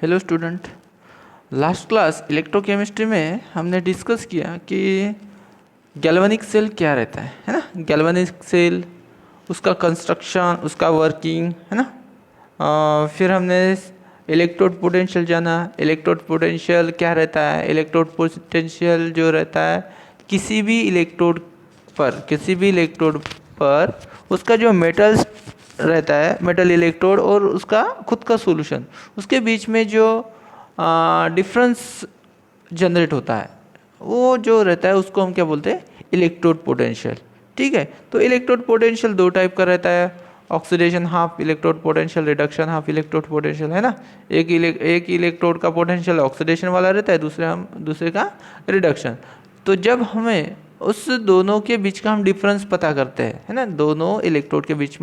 Hello student. Last class electrochemistry में हमने discuss किया कि गैल्वेनिक सेल क्या रहता है ना। गैल्वेनिक सेल, उसका कंस्ट्रक्शन, उसका वर्किंग, है ना। फिर हमने इलेक्ट्रोड पोटेंशियल जाना। इलेक्ट्रोड पोटेंशियल क्या रहता है? इलेक्ट्रोड पोटेंशियल जो रहता है किसी भी इलेक्ट्रोड पर उसका जो मेटल्स रहता है, मेटल इलेक्ट्रोड और उसका खुद का सॉल्यूशन, उसके बीच में जो डिफरेंस जनरेट होता है वो जो रहता है उसको हम क्या बोलते हैं? Electrode potential. ठीक है, तो इलेक्ट्रोड पोटेंशियल दो टाइप का रहता है, oxidation half electrode potential, reduction half electrode potential, है ना। एक इलेक्ट्रोड का पोटेंशियल ऑक्सीडेशन वाला रहता है, दूसरे का रिडक्शन। तो जब हमें उस दोनों के बीच का हम डिफरेंस पता करते हैं, है ना, दोनों इलेक्ट्रोड के बीच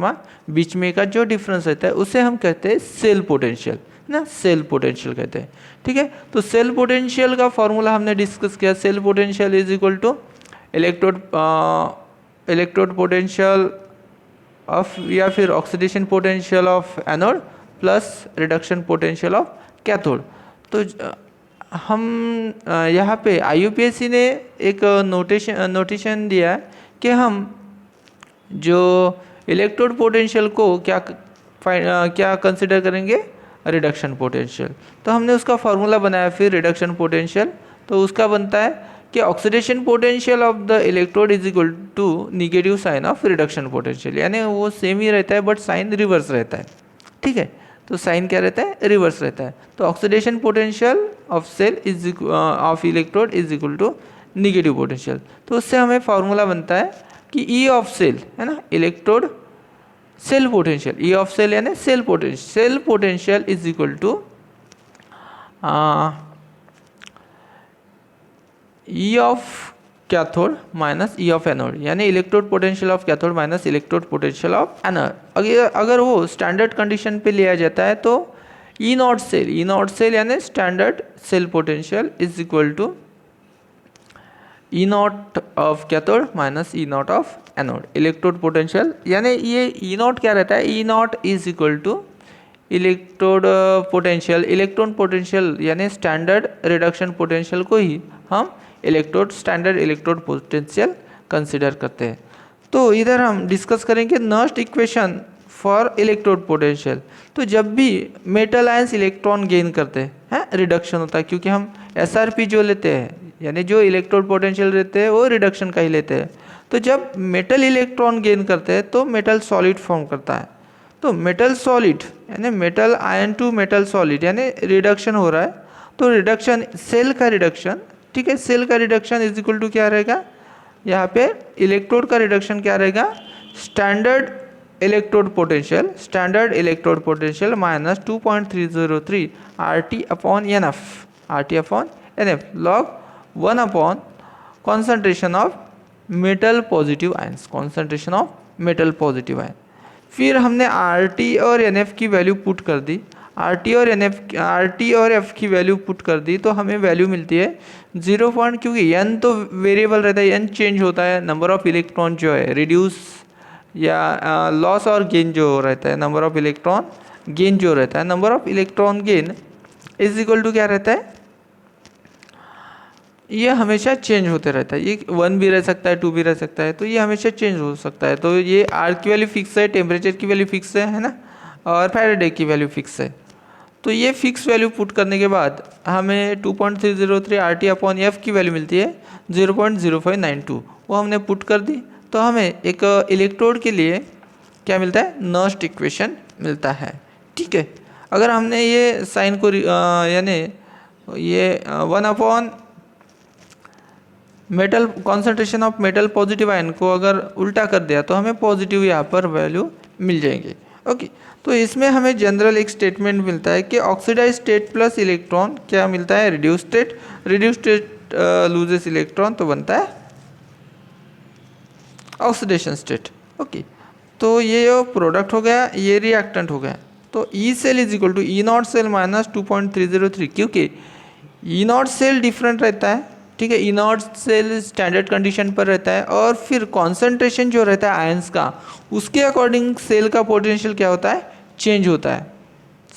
में का जो डिफरेंस रहता है उसे हम कहते हैं सेल पोटेंशियल, ना, सेल पोटेंशियल कहते हैं। ठीक है, तो सेल पोटेंशियल का फॉर्मूला हमने डिस्कस किया। Cell potential is equal to electrode potential of या फिर oxidation potential of anode plus reduction potential of cathode. तो हम यहाँ पे IUPAC ने एक नोटेशन दिया है कि हम जो इलेक्ट्रोड पोटेंशियल को क्या कंसिडर करेंगे? Reduction potential. तो हमने उसका फॉर्मूला बनाया फिर रिडक्शन पोटेंशियल। तो उसका बनता है कि oxidation potential of the electrode is equal to negative sign of reduction potential, यानी वो सेम ही रहता है बट साइन रिवर्स रहता है। ठीक है, तो साइन क्या रहता है? रिवर्स रहता है। तो oxidation potential of electrode is equal to negative potential. तो उससे हमें फॉर्मूला बनता है कि ई ऑफ सेल, है ना, electrode cell potential, E of cell यानी cell potential is equal to E of cathode minus E of anode, यानी electrode potential of cathode minus electrode potential of anode. अगर वो स्टैंडर्ड कंडीशन पे लिया जाता है तो ई नॉट सेल यानी standard cell potential is equal to E naught of cathode minus E naught of anode. Electrode potential यानी ये ई नॉट क्या रहता है? ई naught is equal to electrode potential, electron potential यानी स्टैंडर्ड रिडक्शन पोटेंशियल को ही हम स्टैंडर्ड इलेक्ट्रोड पोटेंशियल कंसिडर करते हैं। तो इधर हम डिस्कस करेंगे Nernst equation for electrode potential. तो जब भी मेटल आयंस इलेक्ट्रॉन गेन करते हैं रिडक्शन होता है, क्योंकि हम SRP जो लेते हैं यानी जो इलेक्ट्रोड पोटेंशियल रहते हैं वो रिडक्शन का ही लेते हैं। तो जब मेटल इलेक्ट्रॉन गेन करते हैं तो मेटल सॉलिड फॉर्म करता है। तो मेटल सॉलिड यानी metal ion to metal solid यानी रिडक्शन हो रहा है। तो रिडक्शन, सेल का रिडक्शन, ठीक है, सेल का रिडक्शन इज इक्वल टू क्या रहेगा? यहाँ पे इलेक्ट्रोड का रिडक्शन क्या रहेगा? Standard electrode potential minus 2.303 RT upon NF log 1 upon concentration of metal positive ions, फिर हमने RT और NF की वैल्यू पुट कर दी। RT और F की वैल्यू पुट कर दी तो हमें वैल्यू मिलती है 0. क्योंकि N तो वेरिएबल रहता है, N चेंज होता है, नंबर ऑफ इलेक्ट्रॉन जो है रिड्यूस या लॉस और गेन जो रहता है, नंबर ऑफ इलेक्ट्रॉन गेन जो रहता है, number of electron gain is equal to क्या रहता है? ये हमेशा चेंज होते रहता है। ये 1 भी रह सकता है, 2 भी रह सकता है, तो ये हमेशा चेंज हो सकता है। तो ये R की वैल्यू फिक्स है, टेम्परेचर की वैल्यू फिक्स है ना, और फैराडे की वैल्यू फिक्स है। तो ये फिक्स वैल्यू पुट करने के बाद हमें 2.303 RT अपॉन F की वैल्यू मिलती है 0.0592, वो हमने पुट कर दी। तो हमें एक इलेक्ट्रोड के लिए क्या मिलता है? नर्स्ट इक्वेशन मिलता है। ठीक है, अगर हमने ये साइन को यानी ये 1 upon metal concentration of metal positive ion को अगर उल्टा कर दिया तो हमें पॉजिटिव यहाँ पर वैल्यू मिल जाएंगे। ओके, तो इसमें हमें जनरल एक स्टेटमेंट मिलता है कि ऑक्सीडाइज स्टेट प्लस इलेक्ट्रॉन क्या मिलता है? रिड्यूस स्टेट लूजेस इलेक्ट्रॉन, तो बनता है ऑक्सीडेशन स्टेट। ओके, तो ये जो प्रोडक्ट हो गया, ये रिएक्टेंट हो गया। तो E cell is equal to E naught cell minus 2.303, क्योंकि ई नॉट सेल डिफरेंट रहता है, ठीक है, ई नॉट सेल स्टैंडर्ड कंडीशन पर रहता है, और फिर कॉन्सेंट्रेशन जो रहता है आयंस का उसके अकॉर्डिंग सेल का पोटेंशियल क्या होता है? चेंज होता है।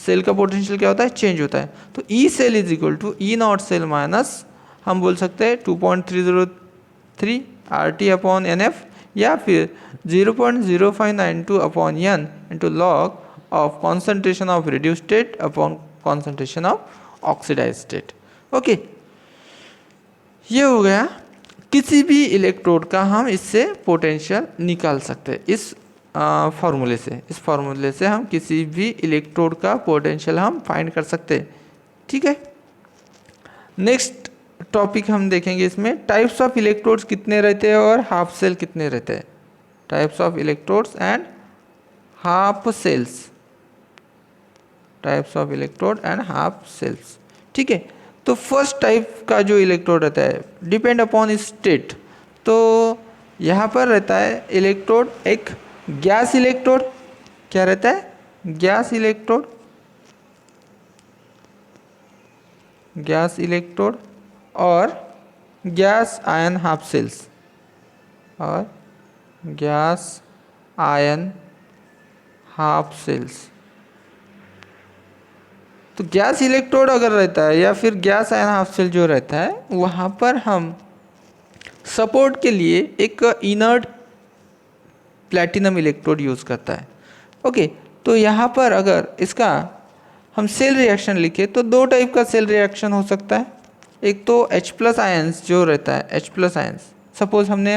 सेल का पोटेंशियल क्या होता है, चेंज होता है। तो E cell is equal to E naught cell minus हम बोल सकते हैं 2.303 RT अपॉन NF या फिर 0.0592 upon N into log of concentration of reduce state upon concentration of oxidize state. Okay, ये हो गया किसी भी इलेक्ट्रोड का हम इससे पोटेंशियल निकाल सकते हैं इस फार्मूले से। इस फार्मूले से हम किसी भी इलेक्ट्रोड का पोटेंशियल हम फाइंड कर सकते हैं। ठीक है, नेक्स्ट टॉपिक हम देखेंगे इसमें टाइप्स ऑफ इलेक्ट्रोड्स कितने रहते हैं और हाफ सेल कितने रहते हैं। Types of electrodes and half cells, types of electrode and half cells. ठीक है, तो फर्स्ट टाइप का जो इलेक्ट्रोड रहता है डिपेंड अपॉन स्टेट। तो यहाँ पर रहता है इलेक्ट्रोड एक गैस इलेक्ट्रोड, क्या रहता है, गैस इलेक्ट्रोड, गैस इलेक्ट्रोड और गैस आयन हाफ सेल्स, और गैस आयन हाफ सेल्स। तो गैस इलेक्ट्रोड अगर रहता है या फिर गैस आयन हाफ सेल जो रहता है, वहाँ पर हम सपोर्ट के लिए एक इनर्ट प्लैटिनम इलेक्ट्रोड यूज़ करता है। ओके, तो यहाँ पर अगर इसका हम सेल रिएक्शन लिखे तो दो टाइप का सेल रिएक्शन हो सकता है। एक तो H+ आयंस जो रहता है, H+ आयंस, सपोज हमने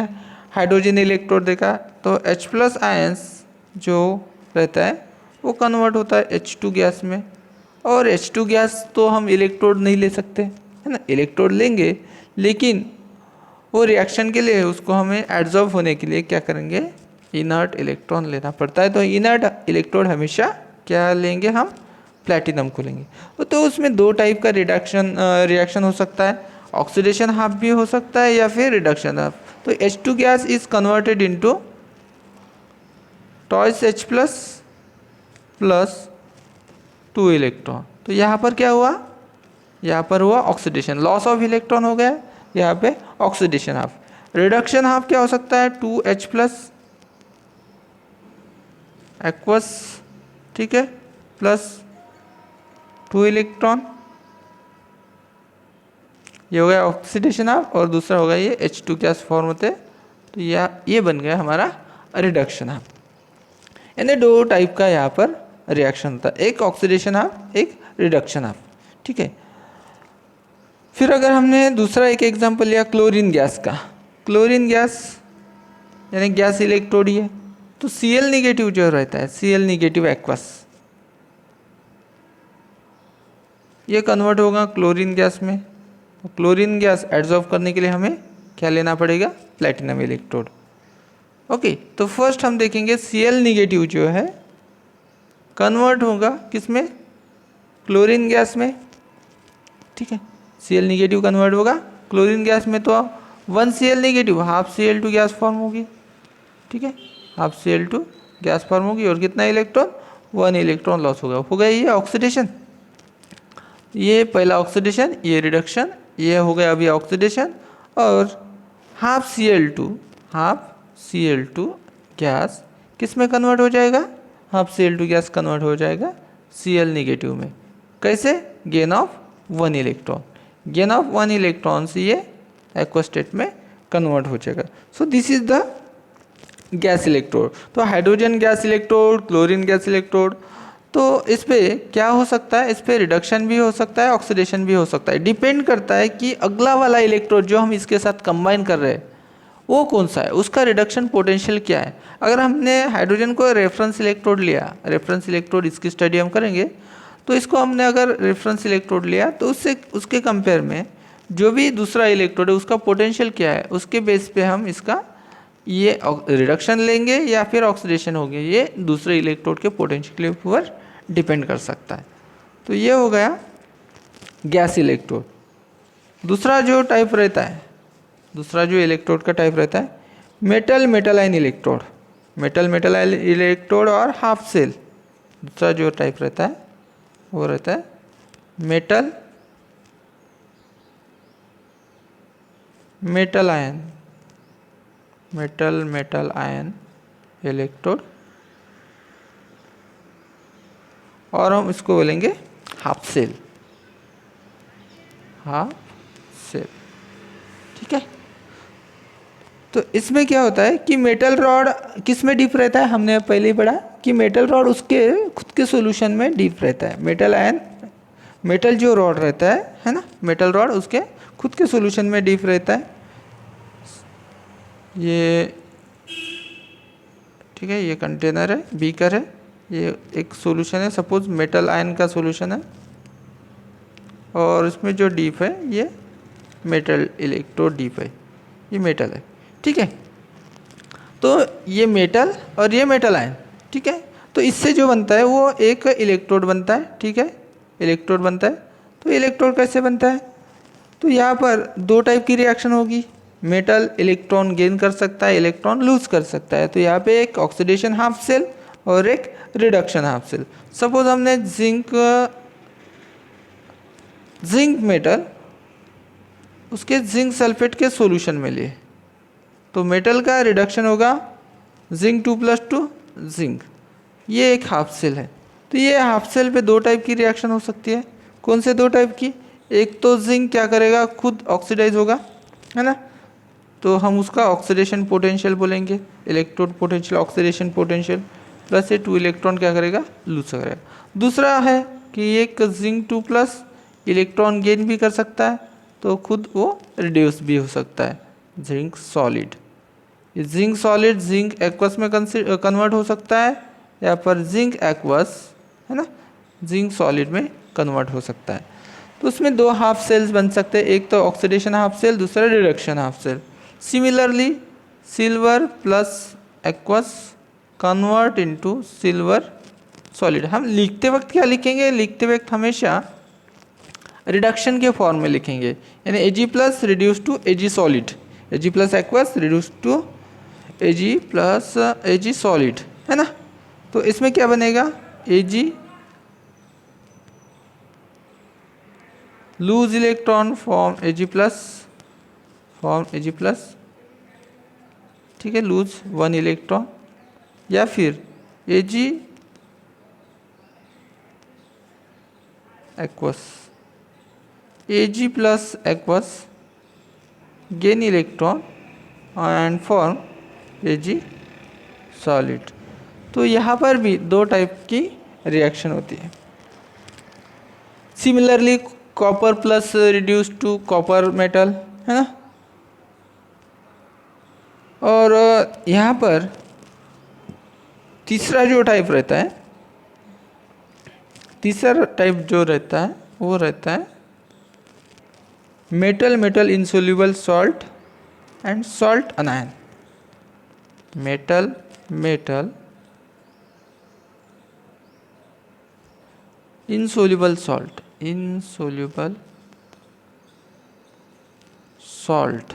हाइड्रोजन इलेक्ट्रोड देखा तो H+ आयंस जो रहता है वो कन्वर्ट होता है H2 गैस में। और H2 गैस तो हम इलेक्ट्रोड नहीं ले सकते, है ना, इलेक्ट्रोड लेंगे लेकिन वो रिएक्शन के लिए उसको हमें एड्जॉर्ब होने के लिए क्या करेंगे, इनर्ट इलेक्ट्रॉन लेना पड़ता है। तो इनर्ट इलेक्ट्रोड हमेशा क्या लेंगे, हम प्लैटिनम को लेंगे। तो उसमें दो टाइप का रिएक्शन हो सकता है, ऑक्सीडेशन हाफ भी हो सकता है या फिर रिडक्शन हाफ। तो H2 gas is converted into twice H+ plus 2 electron. तो यहाँ पर क्या हुआ, यहाँ पर हुआ ऑक्सीडेशन, लॉस ऑफ इलेक्ट्रॉन हो गया, यहाँ पे ऑक्सीडेशन हाफ। रिडक्शन हाफ क्या हो सकता है, 2H+ एक्वस, ठीक है, प्लस 2 इलेक्ट्रॉन, ये हो गया ऑक्सीडेशन हाफ। और दूसरा होगा ये H2 गैस फॉर्म होते, तो ये बन गया हमारा रिडक्शन हाफ। यानी दो टाइप का यहाँ पर रिएक्शन होता है, एक ऑक्सीडेशन हाफ, एक रिडक्शन हाफ। ठीक है, फिर अगर हमने दूसरा एक एग्जांपल लिया क्लोरीन गैस का, क्लोरीन गैस यानी गैस इलेक्ट्रोड ही है, तो Cl निगेटिव जो रहता है, Cl निगेटिव एक्वस, ये कन्वर्ट होगा क्लोरीन गैस में। तो क्लोरीन गैस एड्जॉर्ब करने के लिए हमें क्या लेना पड़ेगा, प्लैटिनम इलेक्ट्रोड। ओके, तो फर्स्ट हम देखेंगे Cl निगेटिव जो है कन्वर्ट होगा किसमें, क्लोरीन गैस में। ठीक है, Cl निगेटिव कन्वर्ट होगा क्लोरीन गैस में, तो 1 Cl negative half Cl2 gas form होगी। ठीक है, हाफ Cl2 गैस फॉर्म होगी और कितना इलेक्ट्रॉन, 1 इलेक्ट्रॉन लॉस होगा। हो गया ये ऑक्सीडेशन, ये पहला ऑक्सीडेशन, ये रिडक्शन, ये हो गया अभी ऑक्सीडेशन। और हाफ Cl2 गैस किस में कन्वर्ट हो जाएगा, हाफ Cl2 गैस कन्वर्ट हो जाएगा Cl निगेटिव में। कैसे, gain of 1 electron, gain of 1 electron से ये एक्वस स्टेट में कन्वर्ट हो जाएगा। So this is the gas electrode. तो hydrogen gas electrode, chlorine gas electrode, तो इस पे क्या हो सकता है, इस पे रिडक्शन भी हो सकता है, ऑक्सीडेशन भी हो सकता है। डिपेंड करता है कि अगला वाला इलेक्ट्रोड जो हम इसके साथ कंबाइन कर रहे हैं वो कौन सा है, उसका रिडक्शन पोटेंशियल क्या है। अगर हमने हाइड्रोजन को रेफरेंस इलेक्ट्रोड लिया, रेफरेंस इलेक्ट्रोड इसकी स्टडी हम करेंगे, तो इसको हमने अगर रेफरेंस इलेक्ट्रोड लिया तो उससे उसके कंपेयर में जो भी दूसरा इलेक्ट्रोड है उसका पोटेंशियल क्या है, उसके बेस पे हम इसका ये रिडक्शन लेंगे या फिर ऑक्सीडेशन होगी, ये दूसरे इलेक्ट्रोड के पोटेंशियल के ऊपर डिपेंड कर सकता है। तो ये हो गया गैस इलेक्ट्रोड। दूसरा जो टाइप रहता है, दूसरा जो इलेक्ट्रोड का टाइप रहता है metal ion electrode, metal ion electrode और हाफ सेल। दूसरा जो टाइप रहता है वो रहता है मेटल आयन इलेक्ट्रोड और हम इसको बोलेंगे हाफ सेल, हाफ सेल। ठीक है, तो इसमें क्या होता है कि मेटल रॉड किस में डीप रहता है, हमने पहले ही पढ़ा कि मेटल रॉड उसके खुद के सॉल्यूशन में डीप रहता है। मेटल आयन, मेटल जो रॉड रहता है ना, मेटल रॉड उसके खुद के सॉल्यूशन में डीप रहता है। ये ठीक है, ये कंटेनर है, बीकर है, ये एक सॉल्यूशन है, सपोज मेटल आयन का सॉल्यूशन है, और इसमें जो डीप है ये मेटल इलेक्ट्रोड डीप है, ये मेटल है। ठीक है, तो ये मेटल और ये मेटल आयन। ठीक है, तो इससे जो बनता है वो एक इलेक्ट्रोड बनता है। ठीक है, इलेक्ट्रोड बनता है। तो इलेक्ट्रोड कैसे बनता है, तो यहाँ पर दो टाइप की रिएक्शन होगी। मेटल इलेक्ट्रॉन गेन कर सकता है, इलेक्ट्रॉन लूज कर सकता है। तो यहाँ पे एक ऑक्सीडेशन हाफ सेल और एक रिडक्शन हाफ सेल। सपोज हमने जिंक मेटल उसके जिंक सल्फेट के सॉल्यूशन में लिए, तो मेटल का रिडक्शन होगा जिंक 2+2 जिंक, ये एक हाफ सेल है। तो ये हाफ सेल पे दो टाइप की रिएक्शन हो सकती है। कौन से दो टाइप की, एक तो जिंक क्या करेगा, खुद ऑक्सीडाइज होगा, है ना, तो हम उसका ऑक्सीडेशन पोटेंशियल बोलेंगे, electrode potential, oxidation potential, plus ये 2 इलेक्ट्रॉन क्या करेगा, लूज करेगा। दूसरा है कि एक जिंक 2+ इलेक्ट्रॉन गेन भी कर सकता है, तो खुद वो रिड्यूस भी हो सकता है, zinc solid. Zinc solid zinc aqueous में कन्वर्ट हो सकता है, या पर जिंक एक्वस, है ना, जिंक सॉलिड में कन्वर्ट हो सकता है। तो उसमें दो हाफ सेल्स बन सकते हैं, एक तो ऑक्सीडेशन हाफ सेल, दूसरा reduction half cell. Similarly silver plus aqueous convert into silver solid. हम लिखते वक्त क्या लिखेंगे, लिखते वक्त हमेशा रिडक्शन के फॉर्म में लिखेंगे, यानी Ag plus reduce to Ag solid, Ag plus aqueous reduce to Ag plus Ag solid, है ना। तो इसमें क्या बनेगा, Ag lose electron form Ag plus, ठीक है, लूज 1 इलेक्ट्रॉन, या फिर Ag aqueous, Ag plus aqueous gain electron and form Ag solid. तो यहाँ पर भी दो टाइप की रिएक्शन होती है। Similarly copper plus reduce to copper metal, है ना। और यहाँ पर तीसरा जो टाइप रहता है, तीसरा टाइप जो रहता है वो रहता है metal metal insoluble salt and salt अनायन। Metal metal insoluble salt, insoluble salt,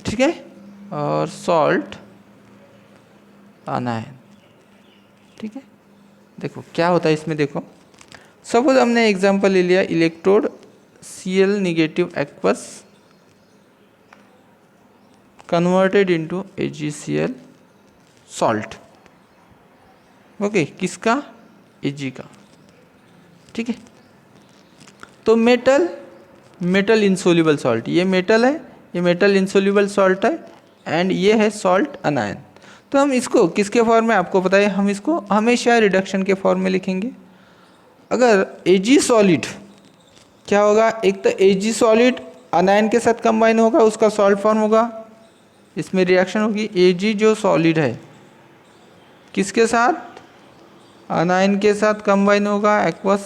ठीक है, और सॉल्ट अनायन। ठीक है, देखो क्या होता है इसमें, देखो सपोज हमने एग्जांपल ले लिया, electrode Cl negative aqueous converted into AgCl salt. Okay, किसका, Ag का। ठीक है, तो मेटल मेटल इंसोल्यूबल सॉल्ट, ये मेटल है, ये मेटल इंसोल्यूबल सॉल्ट है, एंड ये है सॉल्ट अनायन। तो हम इसको किसके फॉर्म में, आपको पता है, हम इसको हमेशा रिडक्शन के फॉर्म में लिखेंगे। अगर Ag सॉलिड क्या होगा, एक तो Ag सॉलिड अनायन के साथ कंबाइन होगा, उसका सॉल्ट फॉर्म होगा, इसमें रिएक्शन होगी। Ag जो सॉलिड है किसके साथ, अनायन के साथ कंबाइन होगा, एक्वस,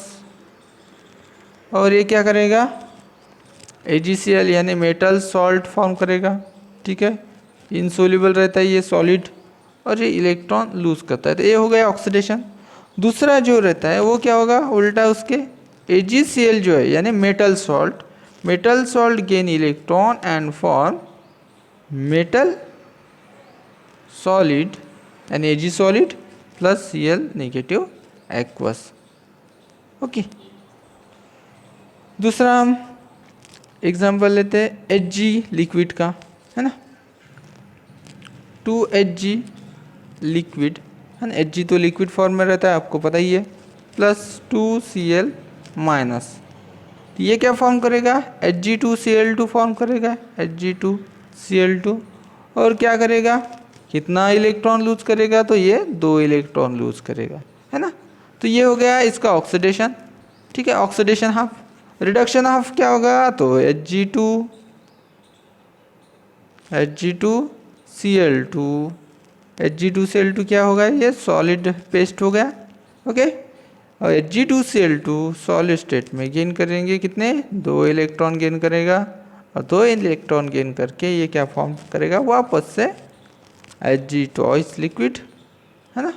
और ये क्या करेगा, AgCl यानी मेटल सॉल्ट फॉर्म करेगा। ठीक है, इंसोल्यूबल रहता है ये सॉलिड, और ये इलेक्ट्रॉन लूज करता है, तो ये हो गया ऑक्सीडेशन। दूसरा जो रहता है वो क्या होगा, उल्टा उसके, AgCl जो है यानी metal salt gain electron and form metal solid यानी Ag solid plus Cl negative aqueous. Okay, दूसरा हम एग्जांपल लेते हैं Hg लिक्विड का, है ना। 2Hg लिक्विड है ना। Hg तो लिक्विड फॉर्म में रहता है, आपको पता ही है, प्लस 2Cl माइनस, तो ये क्या फॉर्म करेगा, Hg2Cl2 फॉर्म करेगा, Hg2Cl2, और क्या करेगा, कितना इलेक्ट्रॉन लूज करेगा, तो ये 2 इलेक्ट्रॉन लूज करेगा, है ना। तो ये हो गया इसका ऑक्सीडेशन, ठीक है, ऑक्सीडेशन हाफ। रिडक्शन हाफ क्या होगा, तो Hg2Cl2, Hg2Cl2 क्या होगा, ये सॉलिड पेस्ट हो गया, ओके। और Hg2Cl2 सॉलिड स्टेट में गेन करेंगे कितने, 2 इलेक्ट्रॉन गेन करेगा, और 2 इलेक्ट्रॉन गेन करके ये क्या फॉर्म करेगा, वापस से Hg लिक्विड, है ना,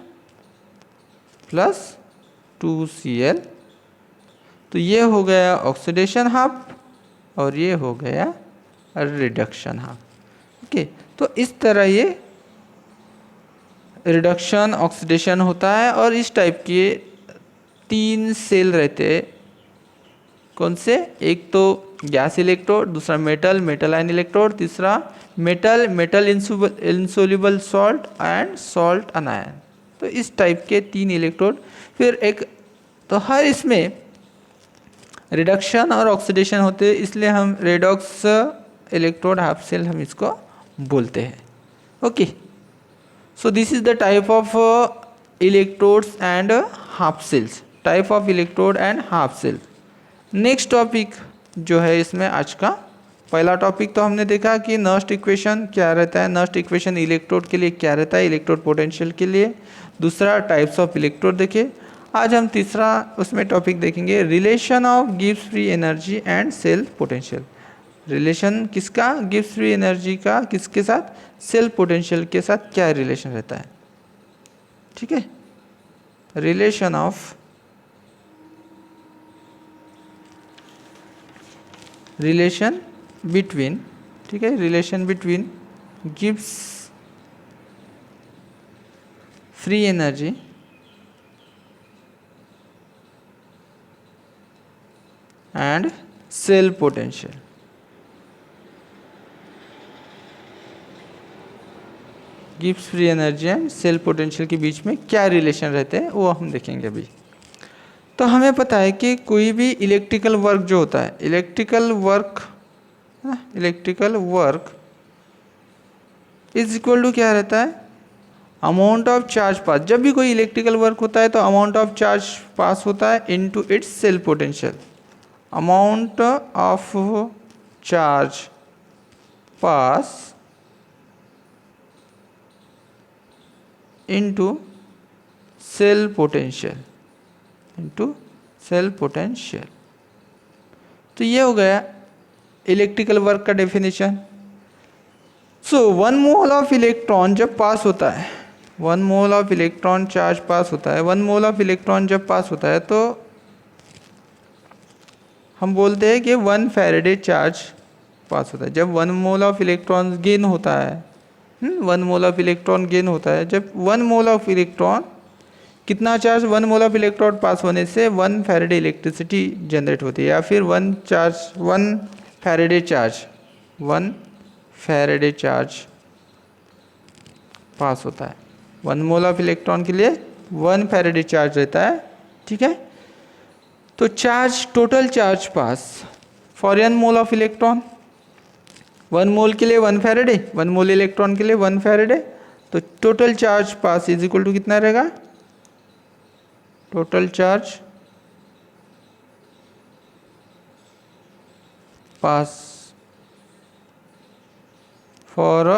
प्लस 2Cl, तो ये हो गया ऑक्सीडेशन हाफ और ये हो गया रिडक्शन हाफ, ओके। तो इस तरह ये रिडक्शन ऑक्सीडेशन होता है, और इस टाइप के 3 सेल रहते हैं, कौन से, एक तो गैस इलेक्ट्रोड, दूसरा मेटल आयन इलेक्ट्रोड, तीसरा metal insoluble salt and salt अनायन। तो इस टाइप के 3 इलेक्ट्रोड, फिर एक, तो हर इसमें रिडक्शन और ऑक्सीडेशन होते हैं, इसलिए हम रेडॉक्स इलेक्ट्रोड हाफ सेल हम इसको बोलते हैं, okay. So this is the type of electrodes and half cells, type of electrode and half cell. Next topic जो है इसमें आज का पहला टॉपिक, तो हमने देखा कि नर्स्ट इक्वेशन क्या रहता है, नर्स्ट इक्वेशन इलेक्ट्रोड के लिए क्या रहता है, इलेक्ट्रोड पोटेंशियल के लिए। दूसरा टाइप्स ऑफ इलेक्ट्रोड देखे। आज हम तीसरा उसमें टॉपिक देखेंगे, relation of Gibbs free energy and cell potential. Relation किसका, गिब्स फ्री एनर्जी का किसके साथ, सेल पोटेंशियल के साथ क्या रिलेशन रहता है, ठीक है। रिलेशन ऑफ रिलेशन बिटवीन, ठीक है, relation between Gibbs free energy and cell potential. Gibbs free energy and cell potential के बीच में क्या रिलेशन रहते हैं वो हम देखेंगे अभी। तो हमें पता है कि कोई भी इलेक्ट्रिकल वर्क जो होता है, electrical work is equal to क्या रहता है, अमाउंट ऑफ चार्ज पास। जब भी कोई इलेक्ट्रिकल वर्क होता है तो अमाउंट ऑफ चार्ज पास होता है into its cell potential. Amount of charge pass into cell potential, तो ये हो गया इलेक्ट्रिकल वर्क का definition. So 1 mole of electron जब पास होता है, 1 mole of electron charge pass होता है, 1 मोल ऑफ इलेक्ट्रॉन जब पास होता है तो हम बोलते हैं कि 1 फैराडे चार्ज पास होता है। जब 1 मोल ऑफ इलेक्ट्रॉन गेन होता है, 1 मोल ऑफ इलेक्ट्रॉन गेन होता है, जब 1 मोल ऑफ इलेक्ट्रॉन, कितना चार्ज, 1 मोल ऑफ इलेक्ट्रॉन पास होने से 1 फैराडे इलेक्ट्रिसिटी जनरेट होती है, या फिर 1 फैराडे चार्ज पास होता है। 1 मोल ऑफ इलेक्ट्रॉन के लिए 1 फैराडे चार्ज रहता है, ठीक है। तो charge, total charge pass for 1 mole of electron, 1 मोल के लिए 1 फैराडे, 1 मोल इलेक्ट्रॉन के लिए 1 फैराडे, तो total charge pass is equal to कितना रहेगा, total charge pass for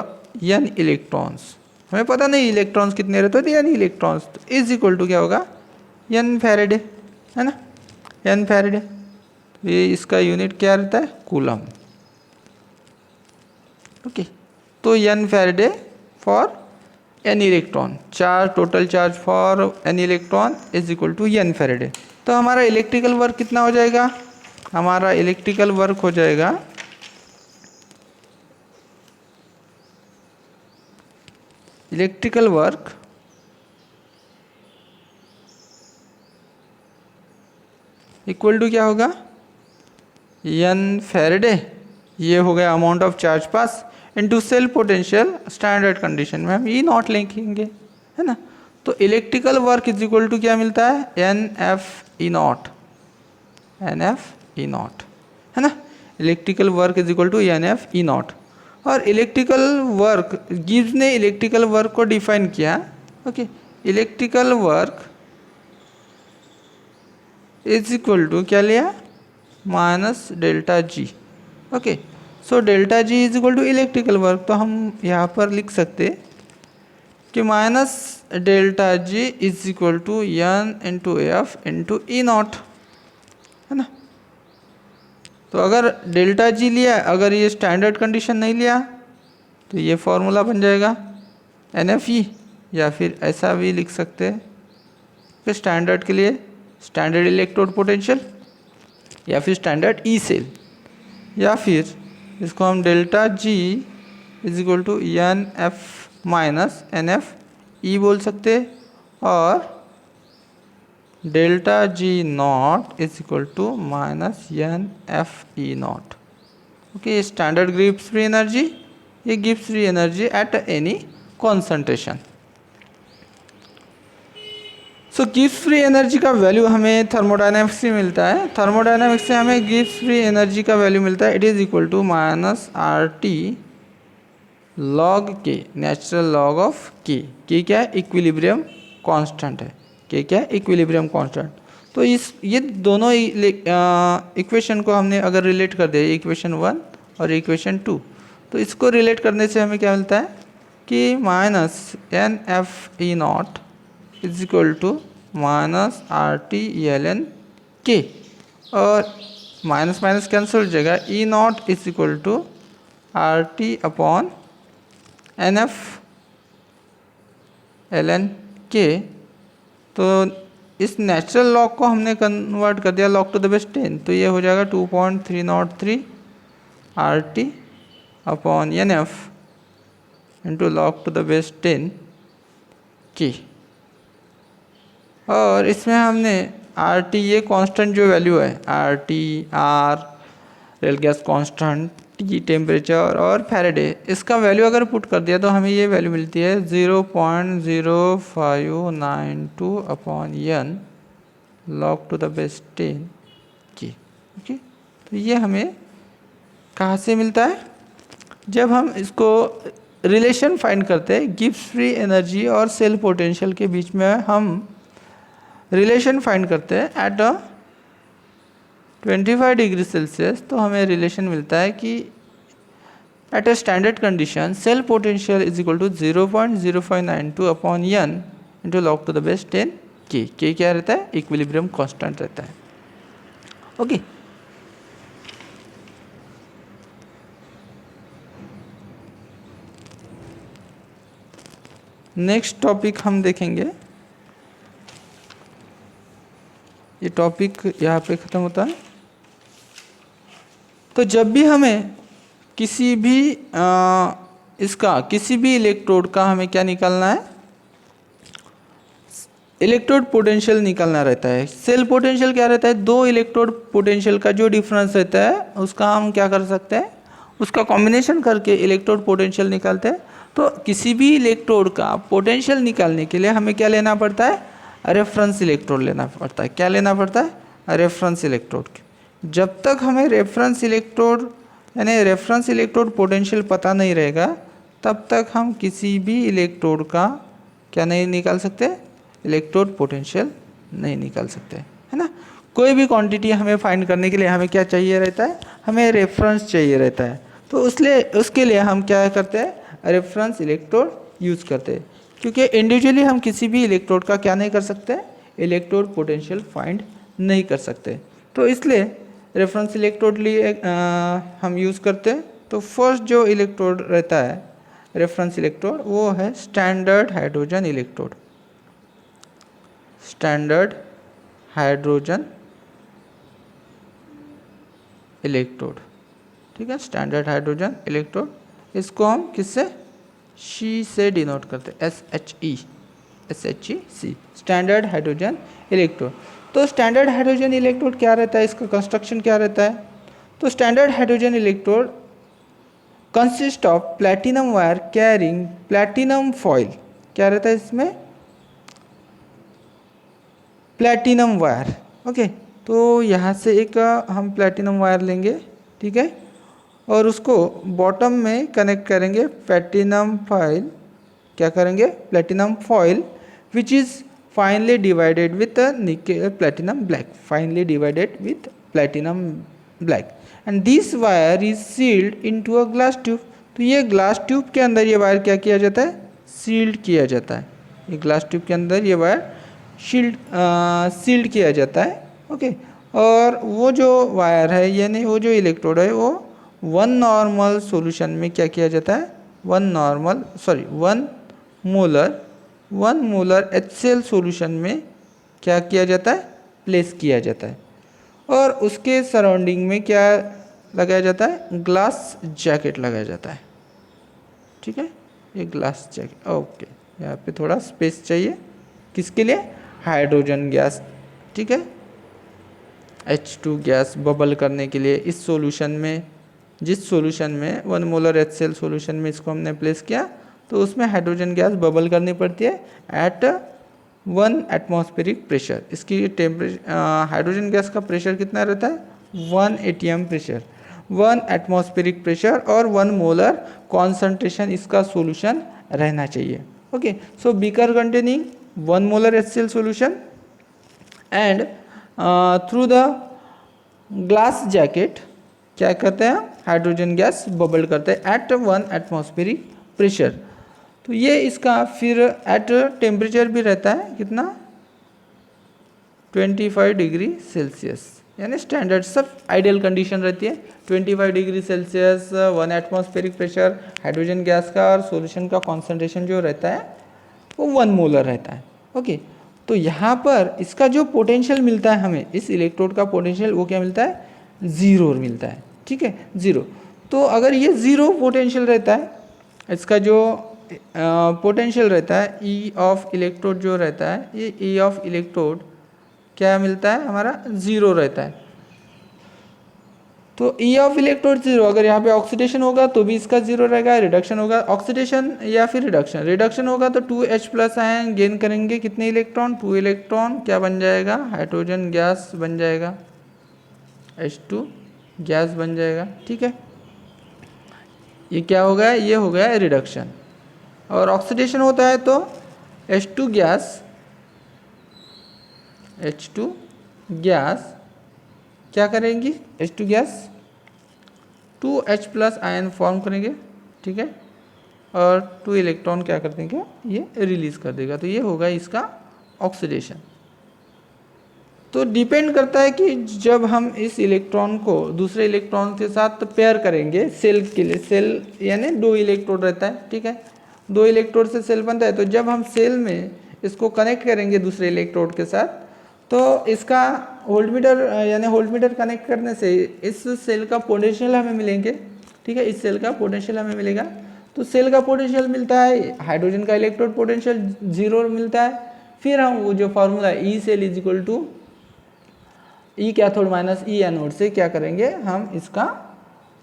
n electrons, हमें पता नहीं इलेक्ट्रॉन्स कितने रहते हैं, n इलेक्ट्रॉन्स, तो इज इक्वल टू क्या होगा, n फैराडे, है ना, n फैराडे। ये इसका यूनिट क्या रहता है, कूलम, ओके। तो n faraday for n electron, charge, total charge for n electron is equal to n faraday. तो हमारा इलेक्ट्रिकल वर्क कितना हो जाएगा, हमारा इलेक्ट्रिकल वर्क हो जाएगा इक्वल टू क्या होगा, n फैराडे, ये हो गया amount of charge pass, into cell potential. Standard condition में हम E नॉट लिखेंगे, है ना। तो electrical work is equal to क्या मिलता है, N F E naught, N F E naught, है ना। Electrical work is equal to N F E naught. और इलेक्ट्रिकल वर्क, गिब्स ने इलेक्ट्रिकल वर्क को डिफाइन किया। Okay, electrical work is equal to क्या लिया, minus delta G. Okay, so delta G is equal to electrical work, तो हम यहाँ पर लिख सकते कि minus delta G is equal to N into F into E naught, है ना। तो अगर डेल्टा जी लिया, अगर ये स्टैंडर्ड कंडीशन नहीं लिया तो ये फॉर्मूला बन जाएगा एन एफ ई, या फिर ऐसा भी लिख सकते हैं कि स्टैंडर्ड के लिए स्टैंडर्ड इलेक्ट्रोड पोटेंशियल, या फिर स्टैंडर्ड ई सेल, या फिर इसको हम delta G is equal to N F minus n F E बोल सकते, और delta G naught is equal to minus n F E naught. Okay, standard Gibbs free energy, ये Gibbs free energy at any concentration. So Gibbs free energy का value हमें thermodynamics से मिलता है। Thermodynamics से हमें गिब्स फ्री एनर्जी का value मिलता है, it is equal to minus R T log के, नेचुरल लॉग ऑफ के क्या है, इक्विलिब्रियम कांस्टेंट है, के क्या है, इक्विलिब्रियम कांस्टेंट। तो इस ये दोनों इक्वेशन को हमने अगर रिलेट कर दिया, इक्वेशन 1 और इक्वेशन 2, तो इसको रिलेट करने से हमें क्या मिलता है कि minus n F E naught is equal to minus R T l n K, और माइनस माइनस कैंसिल हो जाएगा, E naught is equal to R T upon N F l n K. तो इस नेचुरल लॉग को हमने convert कर दिया log to the base 10, तो ये हो जाएगा 2.303 R T upon N F into log to the base 10 के। और इसमें हमने आर टी, ये कांस्टेंट जो वैल्यू है, R T, R real gas constant, T temperature और फैराडे, इसका वैल्यू अगर पुट कर दिया तो हमें ये वैल्यू मिलती है 0.0592 upon N log to the base 10 की। ओके, तो ये हमें कहाँ से मिलता है, जब हम इसको रिलेशन फाइंड करते हैं गिब्स फ्री एनर्जी और सेल पोटेंशियल के बीच में, हम रिलेशन फाइंड करते हैं एट 25 डिग्री सेल्सियस, तो हमें रिलेशन मिलता है कि at a standard condition cell potential is equal to 0.0592 upon N into log to the base 10 के क्या रहता है, इक्विलिब्रियम कांस्टेंट रहता है। ओके, नेक्स्ट टॉपिक हम देखेंगे, ये टॉपिक यहाँ पे ख़त्म होता है। तो जब भी हमें किसी भी किसी भी इलेक्ट्रोड का हमें क्या निकालना है, इलेक्ट्रोड पोटेंशियल निकालना रहता है। सेल पोटेंशियल क्या रहता है, दो इलेक्ट्रोड पोटेंशियल का जो डिफरेंस रहता है उसका हम क्या कर सकते हैं, उसका कॉम्बिनेशन करके इलेक्ट्रोड पोटेंशियल निकालते हैं। तो किसी भी इलेक्ट्रोड का पोटेंशियल निकालने के लिए हमें क्या लेना पड़ता है, रेफरेंस इलेक्ट्रोड लेना पड़ता है। क्या लेना पड़ता है, रेफरेंस इलेक्ट्रोड। जब तक हमें रेफरेंस इलेक्ट्रोड यानी रेफरेंस इलेक्ट्रोड पोटेंशियल पता नहीं रहेगा, तब तक हम किसी भी इलेक्ट्रोड का क्या नहीं निकाल सकते, इलेक्ट्रोड पोटेंशियल नहीं निकाल सकते, है ना। कोई भी क्वांटिटी हमें फाइंड करने के लिए हमें क्या चाहिए रहता है, हमें रेफरेंस चाहिए रहता है। तो उसके लिए हम क्या करते हैं, रेफरेंस इलेक्ट्रोड यूज़ करते हैं, क्योंकि इंडिविजुअली हम किसी भी इलेक्ट्रोड का क्या नहीं कर सकते, इलेक्ट्रोड पोटेंशियल फाइंड नहीं कर सकते। तो इसलिए रेफरेंस इलेक्ट्रोड लिए हम यूज़ करते हैं। तो फर्स्ट जो इलेक्ट्रोड रहता है रेफरेंस इलेक्ट्रोड, वो है standard hydrogen electrode. Standard hydrogen electrode, ठीक है, स्टैंडर्ड हाइड्रोजन इलेक्ट्रोड। इसको हम किससे, शी से डिनोट करते हैं, SHE C, standard hydrogen electrode. तो स्टैंडर्ड हाइड्रोजन इलेक्ट्रोड क्या रहता है, इसका कंस्ट्रक्शन क्या रहता है। तो standard hydrogen electrode consist of platinum wire carrying platinum foil. क्या रहता है इसमें, प्लैटिनम वायर। ओके, तो यहाँ से एक हम प्लैटिनम वायर लेंगे, ठीक है, और उसको बॉटम में कनेक्ट करेंगे प्लैटिनम फॉइल, क्या करेंगे, platinum foil which is finely divided with nickel platinum black, finely divided with platinum black, and this wire is sealed into a glass tube. तो ये ग्लास ट्यूब के अंदर ये वायर क्या किया जाता है, सील्ड किया जाता है। ये ग्लास ट्यूब के अंदर ये वायर सील्ड किया जाता है। ओके, और वो जो वायर है यानी वो जो इलेक्ट्रोड है वो वन नॉर्मल सॉल्यूशन में क्या किया जाता है, वन मोलर HCl सॉल्यूशन में क्या किया जाता है, प्लेस किया जाता है, और उसके सराउंडिंग में क्या लगाया जाता है, ग्लास जैकेट लगाया जाता है। ठीक है, ये ग्लास जैकेट। ओके, यहाँ पे थोड़ा स्पेस चाहिए, किसके लिए, हाइड्रोजन गैस, ठीक है, H2 गैस बबल करने के लिए इस सॉल्यूशन में, जिस सॉल्यूशन में 1 मोलर HCl सॉल्यूशन में इसको हमने प्लेस किया, तो उसमें हाइड्रोजन गैस बबल करनी पड़ती है एट 1 एटमॉस्फेरिक प्रेशर। इसकी हाइड्रोजन गैस का प्रेशर कितना रहता है, 1 atm प्रेशर, 1 एटमॉस्फेरिक प्रेशर और 1 मोलर कॉन्सेंट्रेशन इसका सॉल्यूशन रहना चाहिए। Okay, so beaker containing 1 molar HCl solution and through the glass jacket क्या करते हैं, हाइड्रोजन गैस बबल करते हैं एट 1 एटमॉस्फेरिक प्रेशर। तो ये इसका फिर एट टेम्परेचर भी रहता है कितना, 25 डिग्री सेल्सियस, यानी स्टैंडर्ड सब आइडियल कंडीशन रहती है 25 degree Celsius, 1 atmospheric pressure, hydrogen gas का और सॉल्यूशन का कॉन्सेंट्रेशन जो रहता है वो 1 मोलर रहता है। ओके, तो यहाँ पर इसका जो पोटेंशियल मिलता है हमें, इस इलेक्ट्रोड का पोटेंशियल वो क्या मिलता है, ज़ीरो मिलता है। ठीक है, ज़ीरो। तो अगर ये ज़ीरो पोटेंशियल रहता है, इसका जो पोटेंशियल रहता है ई ऑफ इलेक्ट्रोड जो रहता है, ये ई ऑफ इलेक्ट्रोड क्या मिलता है हमारा, ज़ीरो रहता है। तो ई ऑफ इलेक्ट्रोड जीरो, अगर यहाँ पे ऑक्सीडेशन होगा तो भी इसका जीरो रहेगा, रिडक्शन होगा, ऑक्सीडेशन या फिर रिडक्शन होगा तो 2H प्लस आयन गेन करेंगे कितने इलेक्ट्रॉन, 2 इलेक्ट्रॉन, क्या बन जाएगा, हाइड्रोजन गैस बन जाएगा, H2 गैस बन जाएगा। ठीक है, ये क्या हो गया, ये हो गया रिडक्शन। और ऑक्सीडेशन होता है तो H2 गैस क्या करेंगी, H2 gas 2H plus ion form करेंगे, ठीक है, और 2 इलेक्ट्रॉन क्या कर देंगे, ये रिलीज कर देगा। तो ये होगा इसका ऑक्सीडेशन। तो डिपेंड करता है कि जब हम इस इलेक्ट्रॉन को दूसरे इलेक्ट्रॉन के साथ पेयर करेंगे, सेल के लिए, सेल यानी 2 इलेक्ट्रोड रहता है, ठीक है, 2 इलेक्ट्रोड से सेल बनता है। तो जब हम सेल में इसको कनेक्ट करेंगे दूसरे इलेक्ट्रोड के साथ, तो इसका वोल्टमीटर यानी वोल्टमीटर कनेक्ट करने से इस सेल का पोटेंशियल हमें मिलेंगे, ठीक है, इस सेल का पोटेंशियल हमें मिलेगा। तो सेल का पोटेंशियल मिलता है, हाइड्रोजन का इलेक्ट्रोड पोटेंशियल जीरो मिलता है। फिर हम वो जो formula E cell is equal to E cathode minus E anode से क्या करेंगे, हम इसका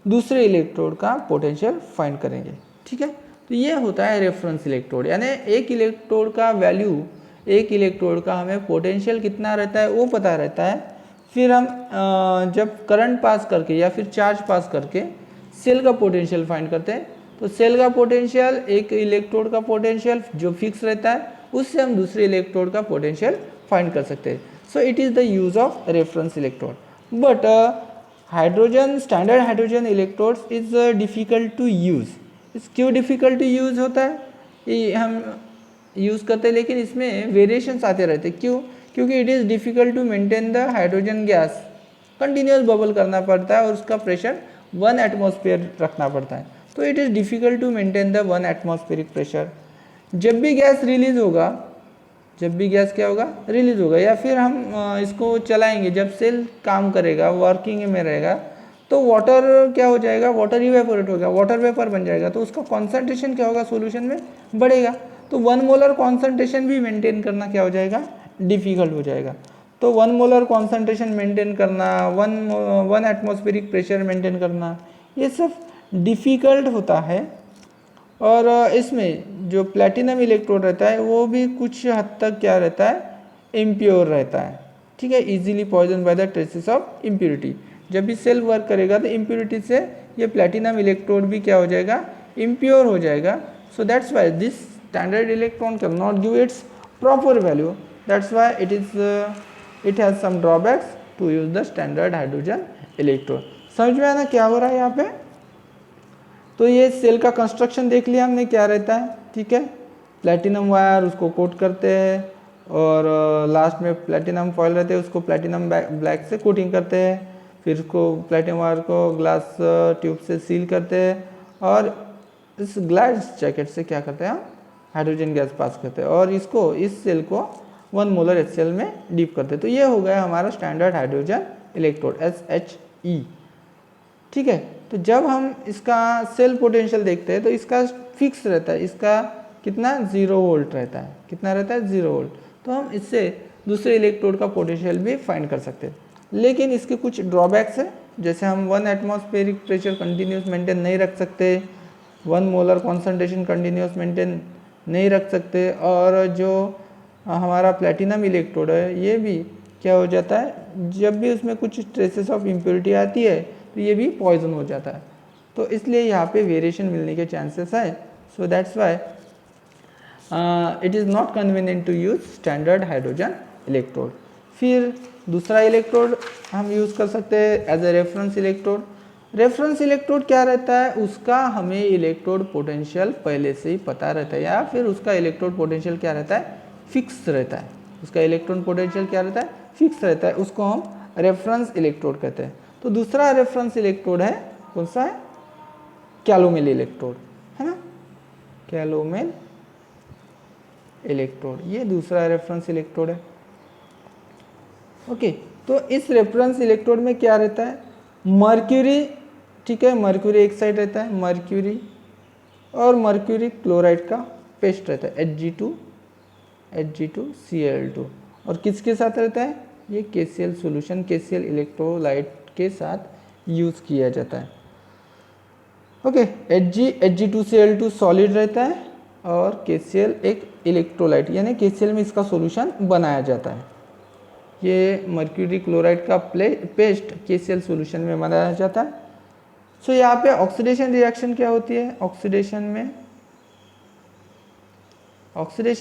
दूसरे इलेक्ट्रोड का पोटेंशियल फाइंड करेंगे। ठीक है, तो ये होता है रेफरेंस इलेक्ट्रोड, यानी एक इलेक्ट्रोड का वैल्यू, एक इलेक्ट्रोड का हमें पोटेंशियल कितना रहता है वो पता रहता है। फिर हम जब करंट पास करके या फिर चार्ज पास करके सेल का पोटेंशियल फाइंड करते हैं, तो सेल का पोटेंशियल, एक इलेक्ट्रोड का पोटेंशियल जो फिक्स रहता है, उससे हम दूसरे इलेक्ट्रोड का पोटेंशियल फाइंड कर सकते हैं। So it is the use of reference electrode. But hydrogen, standard hydrogen electrodes is difficult to use. इस क्यों डिफ़िकल्ट टू यूज़ होता है, ये हम यूज़ करते हैं लेकिन इसमें वेरिएशंस आते रहते हैं। क्यों, क्योंकि it is difficult to maintain the hydrogen gas, continuous bubble करना पड़ता है और उसका प्रेशर 1 एटमॉस्फेयर रखना पड़ता है। तो it is difficult to maintain the 1 atmospheric pressure. जब भी गैस रिलीज होगा, जब भी गैस क्या होगा, रिलीज होगा, या फिर हम इसको चलाएंगे, जब सेल काम करेगा, वर्किंग में रहेगा, तो वाटर क्या हो जाएगा, वाटर इवेपोरेट होगा, वाटर वेपर बन जाएगा, तो उसका कॉन्सेंट्रेशन क्या होगा, सॉल्यूशन में बढ़ेगा। तो 1 मोलर कॉन्सेंट्रेशन भी मेंटेन करना क्या हो जाएगा, डिफ़िकल्ट हो जाएगा। तो 1 मोलर कॉन्सेंट्रेशन मेंटेन करना, 1 एटमॉस्फेरिक प्रेशर मेंटेन करना, ये सब डिफ़िकल्ट होता है। और इसमें जो प्लैटिनम इलेक्ट्रोड रहता है वो भी कुछ हद तक क्या रहता है, इम्प्योर रहता है, ठीक है, easily poison by the traces of impurity. जब भी सेल वर्क करेगा तो इम्प्योरिटी से ये प्लेटिनम इलेक्ट्रोड भी क्या हो जाएगा, इम्प्योर हो जाएगा। So that's why this standard electron can not give its proper value, that's why it has some drawbacks to use the standard hydrogen electrode. समझ में आना क्या हो रहा है यहाँ पे। तो ये सेल का कंस्ट्रक्शन देख लिया हमने क्या रहता है, ठीक है, प्लेटिनम वायर उसको कोट करते हैं और लास्ट में प्लेटिनम फॉयल रहते हैं उसको प्लेटिनम ब्लैक से कोटिंग करते हैं, फिर उसको प्लेटिनम वायर को ग्लास ट्यूब से सील करते हैं और इस ग्लास जैकेट से क्या करते हैं हम हाइड्रोजन गैस पास करते हैं और इसको इस सेल को 1 मोलर HCl में डीप करते हैं। तो ये हो गया हमारा स्टैंडर्ड हाइड्रोजन इलेक्ट्रोड SHE, ठीक है। तो जब हम इसका सेल पोटेंशियल देखते हैं तो इसका फिक्स रहता है, इसका कितना 0 वोल्ट रहता है, कितना रहता है 0 वोल्ट। तो हम इससे दूसरे इलेक्ट्रोड का पोटेंशियल भी फाइंड कर सकते हैं, लेकिन इसके कुछ ड्रॉबैक्स है, जैसे हम 1 एटमॉस्फेरिक प्रेशर कंटिन्यूस मेंटेन नहीं रख सकते, 1 मोलर कॉन्सेंट्रेशन कंटिन्यूस मेंटेन नहीं रख सकते, और जो हमारा प्लेटिनम इलेक्ट्रोड है ये भी क्या हो जाता है, जब भी उसमें कुछ ट्रेसेस ऑफ इम्प्योरिटी आती है तो ये भी पॉइजन हो जाता है। तो इसलिए यहाँ पे वेरिएशन मिलने के चांसेस है। So that's why it is not convenient to use standard hydrogen electrode. फिर दूसरा इलेक्ट्रोड हम यूज़ कर सकते हैं as a reference electrode. Reference electrode क्या रहता है, उसका हमें इलेक्ट्रोड पोटेंशियल पहले से ही पता रहता है, या फिर उसका इलेक्ट्रोड पोटेंशियल क्या रहता है, फिक्स रहता है। उसका इलेक्ट्रॉन पोटेंशियल क्या रहता है, फिक्स रहता है, उसको हम रेफरेंस इलेक्ट्रोड कहते हैं। तो दूसरा रेफरेंस इलेक्ट्रोड है कौन सा है, कैलोमेल इलेक्ट्रोड, है ना, कैलोमेल इलेक्ट्रोड, ये दूसरा रेफरेंस इलेक्ट्रोड है। ओके, तो इस रेफरेंस इलेक्ट्रोड में क्या रहता है, मर्क्यूरी, ठीक है, मर्क्यूरी एक साइड रहता है, मर्क्यूरी और मर्क्यूरी क्लोराइड का पेस्ट रहता है Hg2Cl2, और किसके साथ रहता है, ये KCl सॉल्यूशन, KCl इलेक्ट्रोलाइट के साथ यूज़ किया जाता है। ओके, Hg2Cl2 सॉलिड रहता है और KCl एक इलेक्ट्रोलाइट, यानी KCl में इसका सॉल्यूशन बनाया जाता है। ये मर्क्यूरी क्लोराइड का पेस्ट KCl सॉल्यूशन में बनाया जाता है। सो यहाँ पे ऑक्सीडेशन रिएक्शन क्या होती है, ऑक्सीडेशन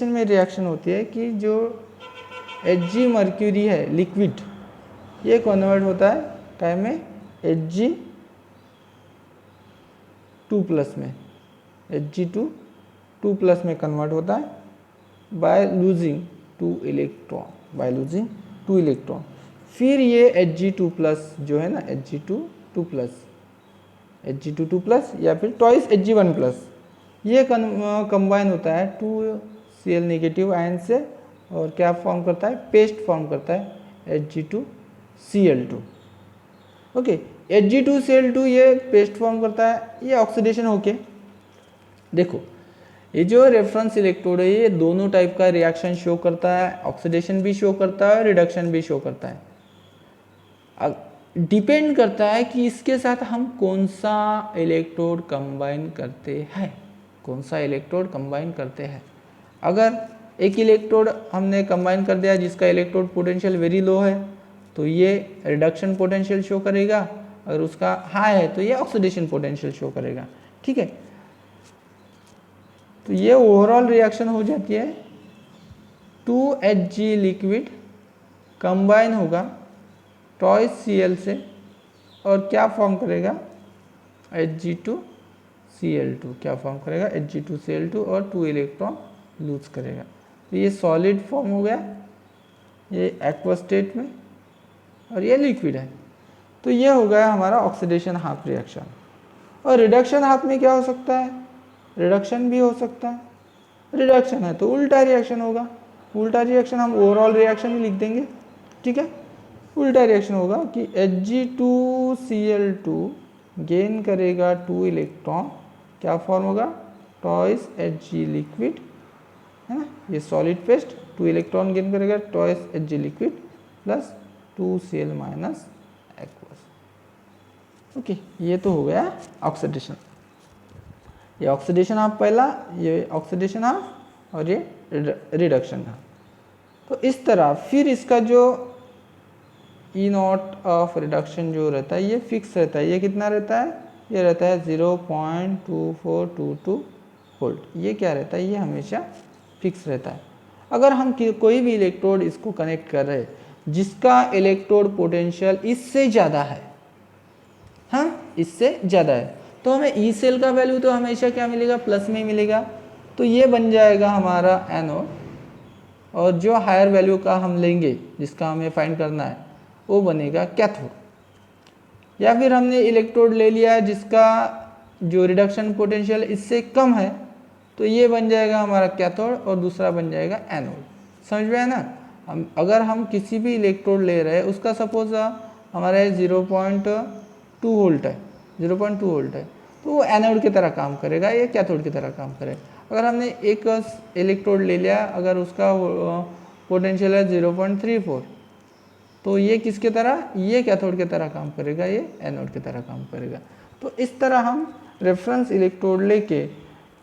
में रिएक्शन होती है कि जो Hg मर्क्यूरी है लिक्विड, ये कन्वर्ट होता है टाइम में Hg2+ में, Hg2+ में कन्वर्ट होता है बाय लूजिंग 2 इलेक्ट्रॉन, फिर ये Hg2+ जो है ना, Hg2+ या फिर ट्वाइस Hg1+, ये कंबाइन होता है 2Cl नेगेटिव आयन से और क्या फॉर्म करता है, पेस्ट फॉर्म करता है Hg2Cl2। ओके, Hg2Cl2 ये पेस्ट फॉर्म करता है, ये ऑक्सीडेशन होके, देखो ये जो रेफरेंस इलेक्ट्रोड है ये दोनों टाइप का रिएक्शन शो करता है, ऑक्सीडेशन भी शो करता है, रिडक्शन भी शो करता है। डिपेंड करता है कि इसके साथ हम कौन सा इलेक्ट्रोड कंबाइन करते हैं, अगर एक इलेक्ट्रोड हमने कंबाइन कर दिया जिसका इलेक्ट्रोड पोटेंशियल वेरी लो है तो ये रिडक्शन पोटेंशियल शो करेगा, अगर उसका हाई है तो ये ऑक्सीडेशन पोटेंशियल शो करेगा, ठीक है। तो ये ओवरऑल रिएक्शन हो जाती है, 2Hg लिक्विड कंबाइन होगा ट्वाइस Cl से और क्या फॉर्म करेगा, Hg2Cl2, क्या फॉर्म करेगा Hg2Cl2 और 2 इलेक्ट्रॉन लूज करेगा। तो ये सॉलिड फॉर्म हो गया, ये एक्वा स्टेट में, और ये लिक्विड है। तो ये हो गया हमारा ऑक्सीडेशन हाफ रिएक्शन। और रिडक्शन हाफ में क्या हो सकता है, रिडक्शन भी हो सकता है, रिडक्शन है तो उल्टा रिएक्शन होगा, उल्टा रिएक्शन हम ओवरऑल रिएक्शन ही लिख देंगे, ठीक है। उल्टा रिएक्शन होगा कि Hg2Cl2 गेन करेगा 2 इलेक्ट्रॉन, क्या फॉर्म होगा, ट्वाइस Hg लिक्विड, है ना, ये सॉलिड पेस्ट 2 इलेक्ट्रॉन गेन करेगा twice Hg liquid plus 2Cl minus aqueous. Okay, ये तो हो गया ऑक्सीडेशन, ये ऑक्सीडेशन हाफ पहला, ये ऑक्सीडेशन हाफ और ये रिडक्शन हाफ। तो इस तरह फिर इसका जो ई नॉट ऑफ रिडक्शन जो रहता है ये फिक्स रहता है। ये कितना रहता है? ये रहता है 0.2422 वोल्ट। ये क्या रहता है? ये हमेशा फिक्स रहता है। अगर हम कोई भी इलेक्ट्रोड इसको कनेक्ट कर रहे हैं जिसका इलेक्ट्रोड पोटेंशियल इससे ज़्यादा है, हाँ इससे ज़्यादा है, तो हमें ई सेल का वैल्यू तो हमेशा क्या मिलेगा? प्लस में मिलेगा। तो ये बन जाएगा हमारा एनोड, और जो हायर वैल्यू का हम लेंगे जिसका हमें फाइंड करना है वो बनेगा कैथोड। या फिर हमने इलेक्ट्रोड ले लिया है जिसका जो रिडक्शन पोटेंशियल इससे कम है, तो ये बन जाएगा हमारा कैथोड और दूसरा बन जाएगा एनोड। समझ में आया ना? अगर हम किसी भी इलेक्ट्रोड ले रहे हैं उसका सपोज हमारे 0.2 वोल्ट है, 0.2 वोल्ट है, तो वो एनोड की तरह काम करेगा, ये कैथोड की तरह काम करेगा। अगर हमने एक इलेक्ट्रोड ले लिया, अगर उसका पोटेंशियल है 0.34, तो ये किसके तरह? ये कैथोड की तरह काम करेगा, ये एनोड की तरह काम करेगा। तो इस तरह हम रेफरेंस इलेक्ट्रोड लेके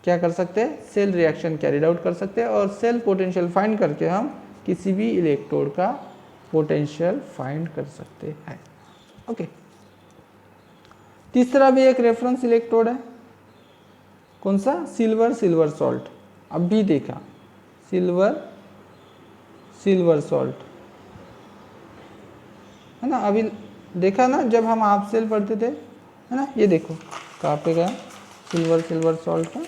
क्या कर सकते हैं? सेल रिएक्शन कैरिड आउट कर सकते हैं, और सेल पोटेंशियल फाइंड करके हम किसी भी इलेक्ट्रोड का पोटेंशियल फाइंड कर सकते हैं। ओके, तीसरा भी एक रेफरेंस इलेक्ट्रोड है। कौन सा? Silver salt. अभी देखा सिल्वर सॉल्ट है ना, अभी देखा ना जब हम हाफ सेल पढ़ते थे, है ना। ये देखो कहाँ पे गया सिल्वर सॉल्ट का,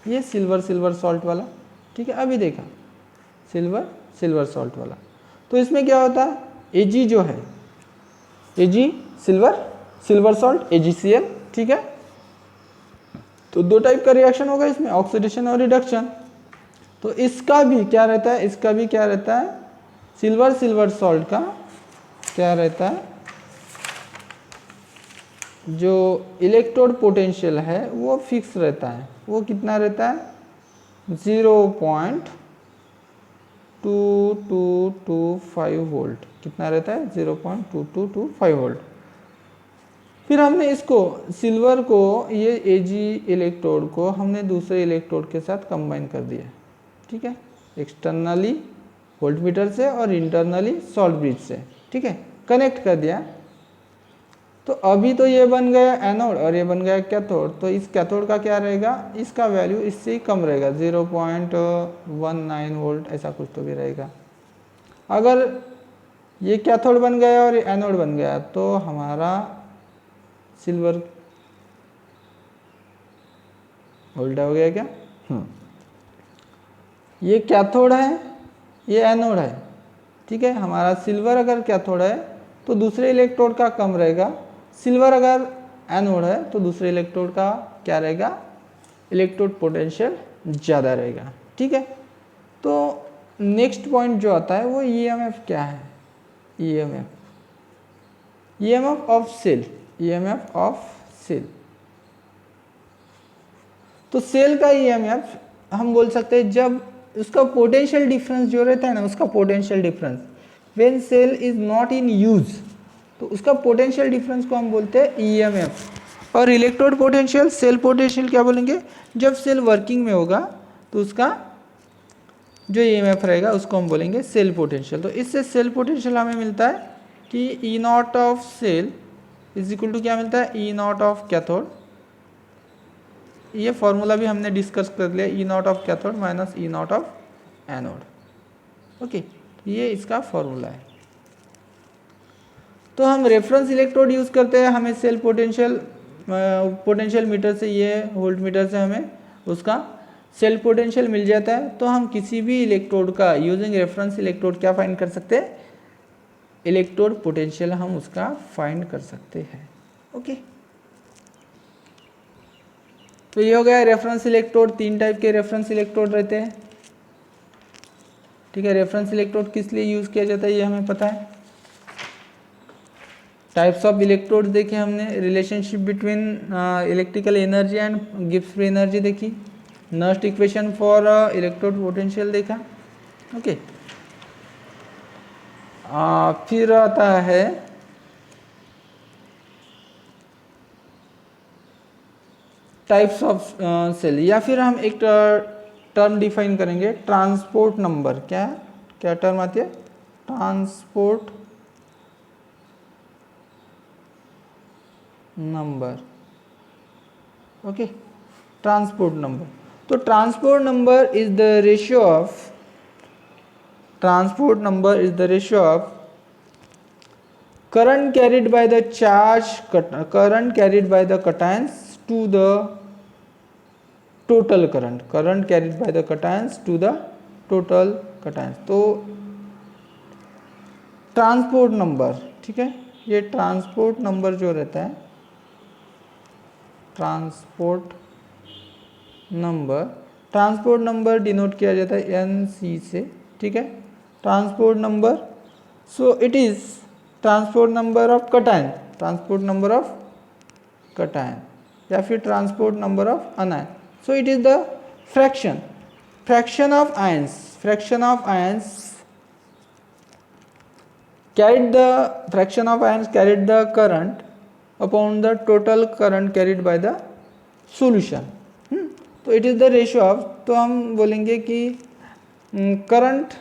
ये सिल्वर सॉल्ट वाला, ठीक है। अभी देखा सिल्वर सॉल्ट वाला, तो इसमें क्या होता है? Ag जो है, Ag सिल्वर सॉल्ट AgCl, ठीक है। तो दो टाइप का रिएक्शन होगा इसमें, ऑक्सीडेशन और रिडक्शन। तो इसका भी क्या रहता है? इसका भी क्या रहता है? सिल्वर सॉल्ट का क्या रहता है? जो इलेक्ट्रोड पोटेंशियल है वो फिक्स रहता है। वो कितना रहता है? 0.2225 वोल्ट। कितना रहता है? 0.2225 वोल्ट। फिर हमने इसको सिल्वर को, ये Ag इलेक्ट्रोड को हमने दूसरे इलेक्ट्रोड के साथ कंबाइन कर दिया, ठीक है। एक्सटर्नली वोल्टमीटर से और इंटरनली सॉल्ट ब्रिज से, ठीक है, कनेक्ट कर दिया। तो अभी तो ये बन गया एनोड और ये बन गया कैथोड। तो इस कैथोड का क्या रहेगा? इसका वैल्यू इससे ही कम रहेगा, 0.19 वोल्ट, ऐसा कुछ तो भी रहेगा। अगर ये कैथोड बन गया और ये एनोड बन गया तो हमारा सिल्वर उल्टा हो गया क्या? ये कैथोड है, ये एनोड है, ठीक है। हमारा सिल्वर अगर कैथोड है तो दूसरे इलेक्ट्रोड का कम रहेगा, सिल्वर अगर एनोड है तो दूसरे इलेक्ट्रोड का क्या रहेगा? इलेक्ट्रोड पोटेंशियल ज़्यादा रहेगा, ठीक है। तो नेक्स्ट पॉइंट जो आता है वो EMF क्या है? EMF of cell, EMF of cell. तो सेल का EMF हम बोल सकते हैं जब उसका पोटेंशियल डिफरेंस जो रहता है ना, उसका potential difference when cell is not in use, तो उसका पोटेंशियल डिफरेंस को हम बोलते हैं EMF। और इलेक्ट्रोड पोटेंशियल, सेल पोटेंशियल क्या बोलेंगे? जब सेल वर्किंग में होगा तो उसका जो EMF रहेगा उसको हम बोलेंगे सेल पोटेंशियल। तो इससे सेल पोटेंशियल हमें मिलता है कि E naught of cell is equal to क्या मिलता है? E naught of cathode. ये फॉर्मूला भी हमने डिस्कस कर लिया, E naught of cathode minus E naught of anode. Okay, ये इसका फॉर्मूला है। तो हम रेफरेंस इलेक्ट्रोड यूज़ करते हैं, हमें सेल पोटेंशियल मीटर से, ये वोल्ट मीटर से हमें उसका सेल पोटेंशियल मिल जाता है। तो हम किसी भी इलेक्ट्रोड का यूजिंग रेफरेंस इलेक्ट्रोड क्या फाइंड कर सकते हैं? इलेक्ट्रोड पोटेंशियल हम उसका फाइंड कर सकते हैं। ओके, तो ये हो गया रेफरेंस इलेक्ट्रोड। तीन टाइप के रेफरेंस इलेक्ट्रोड रहते हैं, ठीक है। रेफरेंस इलेक्ट्रोड किस लिए यूज किया जाता है ये हमें पता है। टाइप्स ऑफ इलेक्ट्रोड देखे हमने, relationship between electrical energy and Gibbs free energy देखी, Nernst equation for electrode potential देखा, ओके। फिर आता है टाइप्स ऑफ सेल, या फिर हम एक टर्म डिफाइन करेंगे ट्रांसपोर्ट नंबर। क्या है, क्या टर्म आती है, transport number. Okay, transport number. तो transport number is the ratio of, transport number is the ratio of current carried by the charge, current carried by the cations to the total current, current carried by the cations to the total cations। तो transport number, ठीक है, ये transport number जो रहता है, transport number denote किया जाता है NC से, ठीक है, transport number. So it is transport number of cation, transport number of cation, या फिर transport number of अनायन। So it is the fraction of ions, fraction of ions carried, the fraction of ions carried the current upon the total current carried by the solution। तो it is the ratio of, तो हम बोलेंगे कि current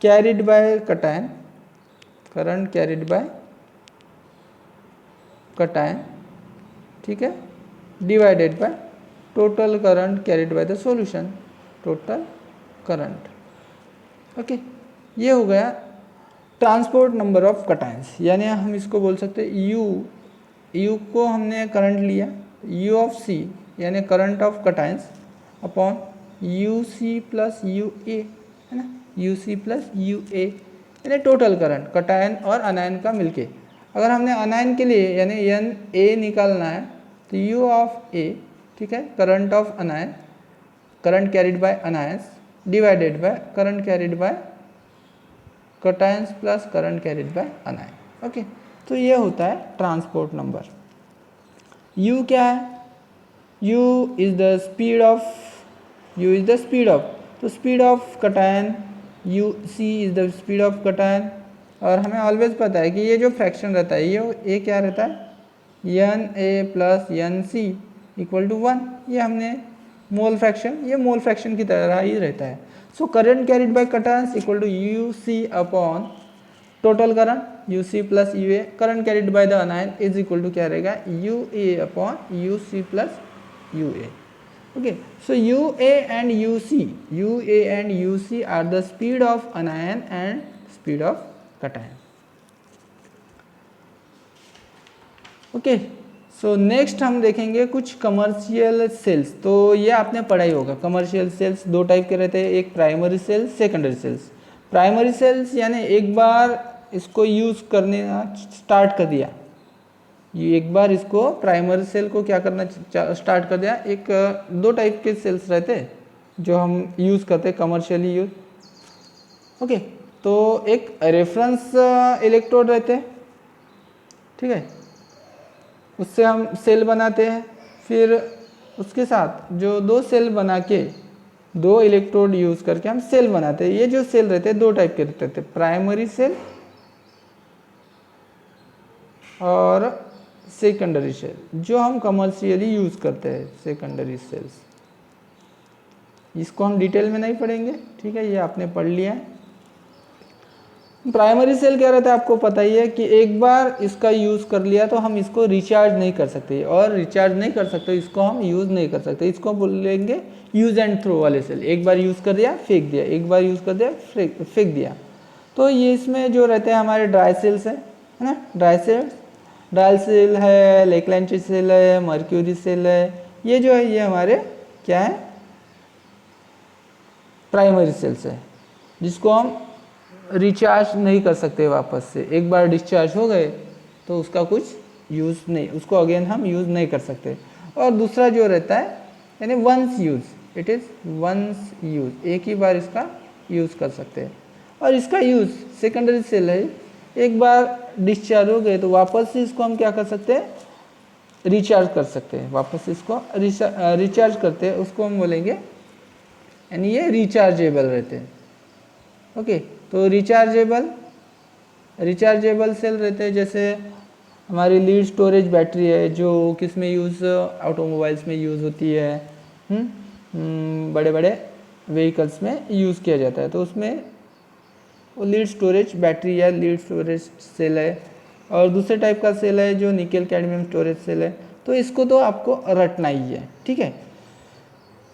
carried bye cation, current carried bye cation, ठीक है, divided by total current carried by the solution, total current. Okay, ये हो गया ट्रांसपोर्ट नंबर ऑफ कटायंस, यानी हम इसको बोल सकते हैं यू को हमने करंट लिया, यू ऑफ सी यानी current of cations upon U C plus U A, है ना, U C plus U A यानी टोटल करंट कटायन और अनायन का मिलके। अगर हमने अनायन के लिए यानी एन ए निकालना है तो यू ऑफ ए, ठीक है, current of अनायन, current carried bye anions divided by current carried by cations plus current carried bye अनायन। Okay, तो ये होता है ट्रांसपोर्ट नंबर। U क्या है, U is the speed of, U is the speed of, तो speed of cation, U C is the speed of cation. और हमें always पता है कि ये जो फ्रैक्शन रहता है ये क्या रहता है, Na plus NC equal to 1, ये हमने मोल फ्रैक्शन, ये मोल फ्रैक्शन की तरह ही रहता है। So current carried by cations equal to UC upon total current UC plus UA, current carried by the anion is equal to क्या रहेगा, UA upon UC plus UA। Okay, so UA and UC are the speed of anion and speed of cation. Okay, so next हम देखेंगे कुछ commercial sales. तो ये आपने पढ़ा ही होगा, कमर्शियल सेल्स दो टाइप के रहते हैं, एक primary cells, secondary cells. Primary cells यानी एक बार इसको यूज़ करने स्टार्ट कर दिया, ये एक बार इसको प्राइमरी सेल को क्या करना स्टार्ट कर दिया। एक दो टाइप के सेल्स रहते हैं जो हम यूज़ करते हैं कमर्शियली यूज। ओके, तो एक रेफरेंस इलेक्ट्रोड रहते हैं, ठीक है, उससे हम सेल बनाते हैं, फिर उसके साथ जो दो सेल बना के, दो इलेक्ट्रोड यूज़ करके हम सेल बनाते हैं। ये जो सेल रहते हैं दो टाइप के रहते हैं, प्राइमरी सेल और सेकेंडरी सेल, जो हम कमर्शियली यूज़ करते हैं सेकेंडरी सेल्स। इसको हम डिटेल में नहीं पढ़ेंगे, ठीक है, ये आपने पढ़ लिया है। प्राइमरी सेल क्या रहता है आपको पता ही है कि एक बार इसका यूज़ कर लिया तो हम इसको रिचार्ज नहीं कर सकते, और रिचार्ज नहीं कर सकते इसको हम यूज़ नहीं कर सकते। इसको बोलेंगे यूज़ एंड थ्रो वाले सेल, एक बार यूज़ कर दिया फेंक दिया, एक बार यूज़ कर दिया फेंक दिया। तो ये इसमें जो रहते हैं हमारे ड्राई सेल्स है ना, ड्राई सेल है, लेकलैंची सेल है, मर्क्यूरी सेल है, ये जो है ये हमारे क्या है, प्राइमरी सेल्स है, जिसको हम रिचार्ज नहीं कर सकते वापस से। एक बार डिस्चार्ज हो गए तो उसका कुछ यूज़ नहीं, उसको अगेन हम यूज़ नहीं कर सकते। और दूसरा जो रहता है यानी once use, it is once use, एक ही बार इसका यूज़ कर सकते हैं। और इसका यूज़ सेकेंडरी सेल है, एक बार डिस्चार्ज हो गए तो वापस से इसको हम क्या कर सकते हैं, रिचार्ज कर सकते हैं, वापस इसको रिचार्ज करते हैं, उसको हम बोलेंगे यानी ये रिचार्जेबल रहते हैं। ओके, तो रिचार्जेबल सेल रहते हैं, जैसे हमारी लीड स्टोरेज बैटरी है जो किस में यूज़, ऑटोमोबाइल्स में यूज़ होती है, बड़े बड़े व्हीकल्स में यूज़ किया जाता है, तो उसमें वो लीड स्टोरेज बैटरी या लीड स्टोरेज सेल है। और दूसरे टाइप का सेल है जो निकल कैडमियम स्टोरेज सेल है, तो इसको तो आपको रटना ही है, ठीक है।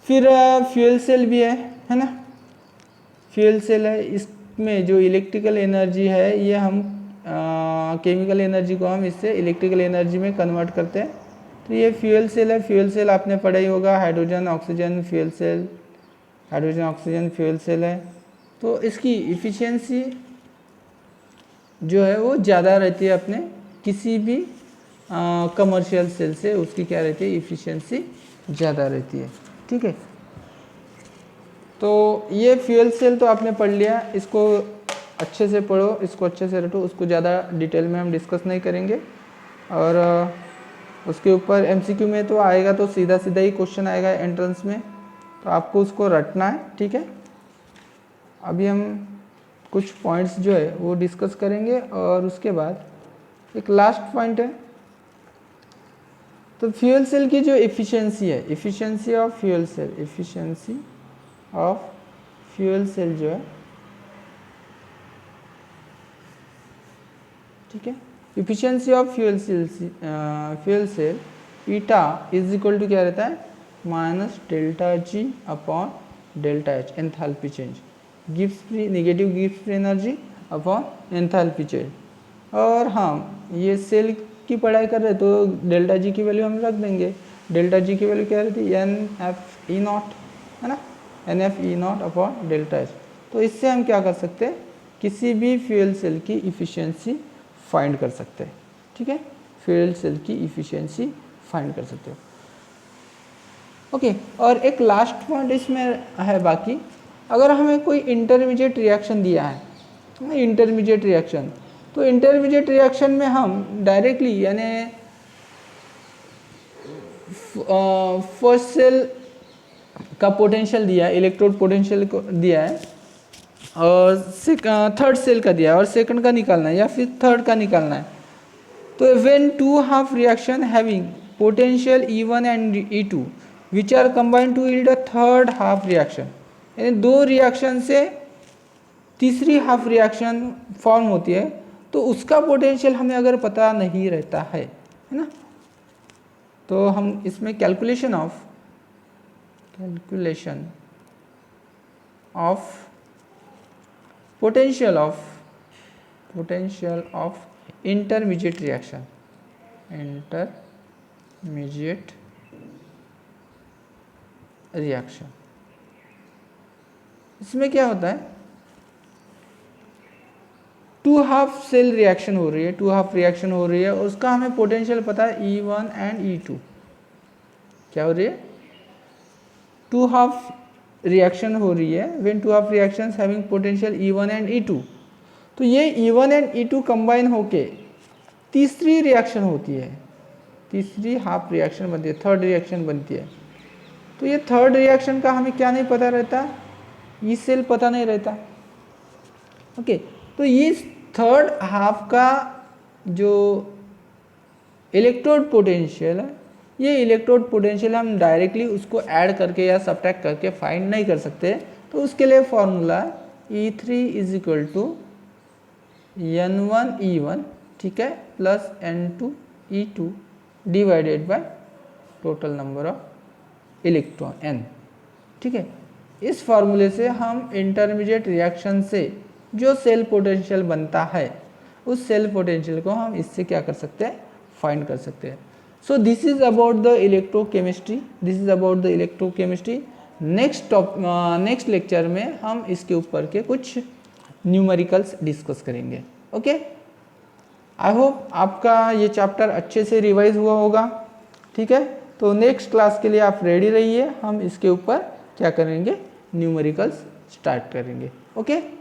फिर फ्यूल सेल भी है ना। फ्यूल सेल है, इसमें जो इलेक्ट्रिकल एनर्जी है ये हम केमिकल एनर्जी को हम इससे इलेक्ट्रिकल एनर्जी में कन्वर्ट करते हैं, तो ये फ्यूल सेल है। फ्यूल सेल आपने पढ़ा ही होगा, hydrogen oxygen fuel cell, hydrogen oxygen fuel cell है। तो इसकी इफ़िशियंसी जो है वो ज़्यादा रहती है अपने किसी भी कमर्शियल सेल से, उसकी क्या रहती है, इफ़िशियंसी ज़्यादा रहती है, ठीक है। तो ये फ्यूल सेल तो आपने पढ़ लिया, इसको अच्छे से पढ़ो, इसको अच्छे से रटो, उसको ज़्यादा डिटेल में हम डिस्कस नहीं करेंगे। और उसके ऊपर एमसीक्यू में तो आएगा, तो सीधा सीधा ही क्वेश्चन आएगा एंट्रेंस में, तो आपको उसको रटना है, ठीक है। अभी हम कुछ पॉइंट्स जो है वो डिस्कस करेंगे और उसके बाद एक लास्ट पॉइंट है। तो फ्यूल सेल की जो एफिशिएंसी है, efficiency of fuel cell, efficiency of fuel cell जो है, ठीक है, efficiency of fuel cell eta is equal to क्या रहता है, minus delta G upon delta H, enthalpy change, Gibbs free negative Gibbs free energy upon enthalpy change. और हम ये सेल की पढ़ाई कर रहे हैं तो डेल्टा जी की वैल्यू हम रख देंगे। डेल्टा जी की वैल्यू क्या रहती है, एन एफ ई नॉट, है ना, n F E naught upon delta H. तो इससे हम क्या कर सकते हैं, किसी भी फ्यूल सेल की इफ़िशियंसी फाइंड कर सकते हैं, ठीक है, फ्यूल सेल की इफ़िशियंसी फाइंड कर सकते हो। ओके, और एक लास्ट पॉइंट इसमें है बाकी, अगर हमें कोई इंटरमीडिएट रिएक्शन दिया है, इंटरमीडिएट रिएक्शन, तो इंटरमीडिएट रिएक्शन में हम डायरेक्टली यानी फर्स्ट सेल का पोटेंशियल दिया है, इलेक्ट्रोड पोटेंशियल को दिया है, और थर्ड सेल का दिया है, और सेकंड का निकालना है या फिर थर्ड का निकालना है। तो when two half reaction having potential E1 and E2 which are combined to yield a third half reaction, यानी दो रिएक्शन से तीसरी हाफ रिएक्शन फॉर्म होती है, तो उसका पोटेंशियल हमें अगर पता नहीं रहता है ना, तो हम इसमें calculation of potential of intermediate reaction, इसमें क्या होता है, टू हाफ सेल रिएक्शन हो रही है, टू हाफ रिएक्शन हो रही है, उसका हमें पोटेंशियल पता है E1 एंड E2, क्या हो रही है, टू हाफ रिएक्शन हो रही है, when two half reactions having potential E1 and E2, तो ये E1 एंड E2 कंबाइन होके तीसरी रिएक्शन होती है, तीसरी हाफ रिएक्शन बनती है, थर्ड रिएक्शन बनती है। तो ये थर्ड रिएक्शन का हमें क्या नहीं पता रहता, ई सेल पता नहीं रहता, ओके। तो ये थर्ड हाफ का जो इलेक्ट्रोड पोटेंशियल है, ये इलेक्ट्रोड पोटेंशियल हम डायरेक्टली उसको ऐड करके या सब्ट्रैक्ट करके फाइंड नहीं कर सकते, तो उसके लिए formula E3 is equal to N1 E1, ठीक है, plus N2 E2 divided by total number of electron N, ठीक है। इस फार्मूले से हम इंटरमीडिएट रिएक्शन से जो सेल पोटेंशियल बनता है, उस सेल पोटेंशियल को हम इससे क्या कर सकते हैं, फाइंड कर सकते हैं। सो this is about the electrochemistry, next lecture में हम इसके ऊपर के कुछ न्यूमेरिकल्स डिस्कस करेंगे, ओके। आई होप आपका ये चैप्टर अच्छे से रिवाइज हुआ होगा, ठीक है। तो नेक्स्ट क्लास के लिए आप रेडी रहिए, हम इसके ऊपर क्या करेंगे, न्यूमेरिकल्स स्टार्ट करेंगे, ओके।